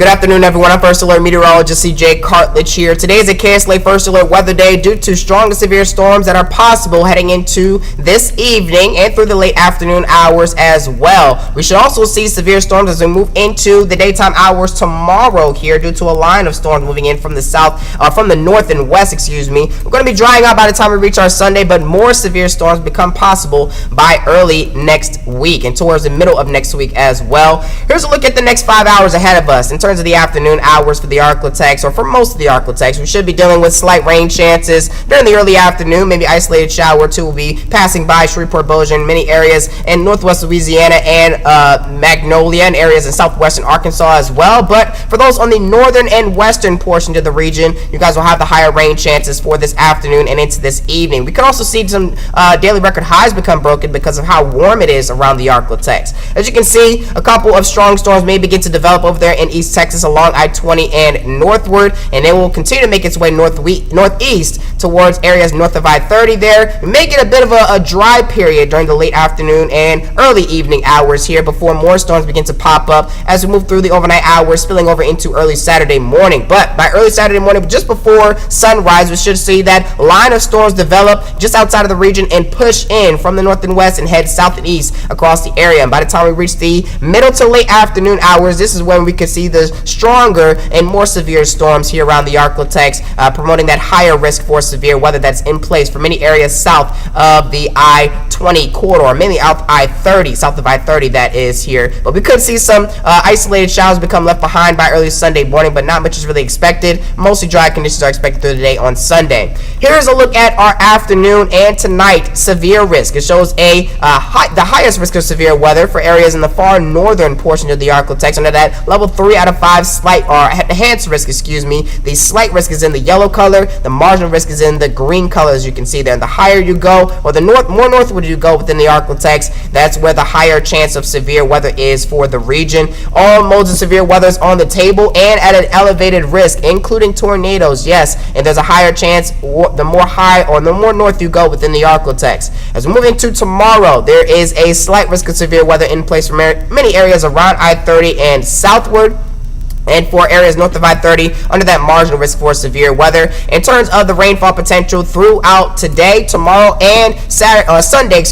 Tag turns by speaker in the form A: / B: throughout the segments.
A: Good afternoon, everyone. I'm First Alert Meteorologist CJ Cartledge here. Today is a KSLA First Alert weather day due to strong to severe storms that are possible heading into this evening and through the late afternoon hours as well. We should also see severe storms as we move into the daytime hours tomorrow here due to a line of storms moving in from the north and west, We're going to be drying out by the time we reach our Sunday, but more severe storms become possible by early next week and towards the middle of next week as well. Here's a look at the next 5 hours ahead of us. In terms of the afternoon hours for the Arklatex, or for most of the Arklatex, we should be dealing with slight rain chances during the early afternoon. Maybe isolated shower or two will be passing by Shreveport, Bossier, and many areas in northwest Louisiana and Magnolia, and areas in southwestern Arkansas as well. But for those on the northern and western portion of the region, you guys will have the higher rain chances for this afternoon and into this evening. We could also see some daily record highs become broken because of how warm it is around the Arklatex. As you can see, a couple of strong storms may begin to develop over there in East Texas along I-20 and northward, and it will continue to make its way northeast towards areas north of I-30 there. We may get a bit of a dry period during the late afternoon and early evening hours here before more storms begin to pop up as we move through the overnight hours, spilling over into early Saturday morning. But by early Saturday morning, just before sunrise, we should see that line of storms develop just outside of the region and push in from the north and west and head south and east across the area. And by the time we reach the middle to late afternoon hours, this is when we could see the stronger and more severe storms here around the Arklatex, promoting that higher risk for severe weather that's in place for many areas south of the I-20 corridor, mainly out I-30, south of I-30 that is here. But we could see some isolated showers become left behind by early Sunday morning, but not much is really expected. Mostly dry conditions are expected through the day on Sunday. Here's a look at our afternoon and tonight severe risk. It shows the highest risk of severe weather for areas in the far northern portion of the Arklatex under that level 3 out of 5 slight or enhanced risk, The slight risk is in the yellow color. The marginal risk is in the green color, as you can see there. And the higher you go, or the more northward you go within the Arklatex, that's where the higher chance of severe weather is for the region. All modes of severe weather is on the table and at an elevated risk, including tornadoes. Yes, and there's a higher chance the more north you go within the Arklatex. As we move into tomorrow, there is a slight risk of severe weather in place for many areas around I-30 and southward, and for areas north of I-30 under that marginal risk for severe weather. In terms of the rainfall potential throughout today, tomorrow, and Sunday,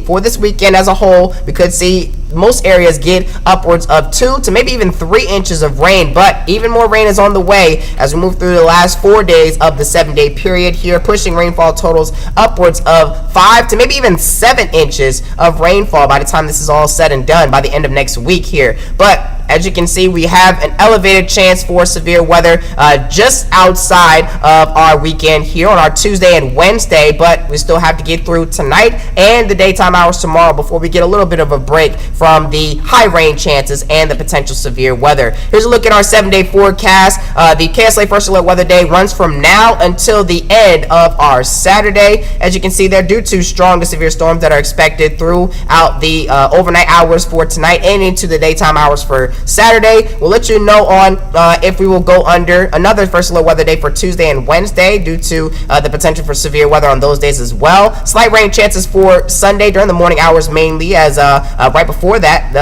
A: for this weekend as a whole, we could see most areas get upwards of 2 to maybe even 3 inches of rain, but even more rain is on the way as we move through the last 4 days of the 7-day period here, pushing rainfall totals upwards of 5 to maybe even 7 inches of rainfall by the time this is all said and done by the end of next week here. But as you can see, we have an elevated chance for severe weather just outside of our weekend here on our Tuesday and Wednesday, but we still have to get through tonight and the daytime hours tomorrow before we get a little bit of a break from the high rain chances and the potential severe weather. Here's a look at our 7-day forecast. The KSLA First Alert Weather Day runs from now until the end of our Saturday. As you can see there, due to strong to severe storms that are expected throughout the overnight hours for tonight and into the daytime hours for Saturday. We'll let you know on if we will go under another First Alert Weather Day for Tuesday and Wednesday due to the potential for severe weather on those days as well. Slight rain chances for Sunday during the morning hours mainly, as right before that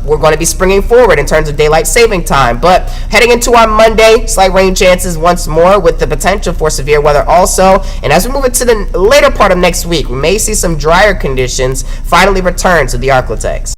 A: we're going to be springing forward in terms of daylight saving time. But heading into our Monday, slight rain chances once more with the potential for severe weather also. And as we move into the later part of next week, we may see some drier conditions finally return to the Arklatex.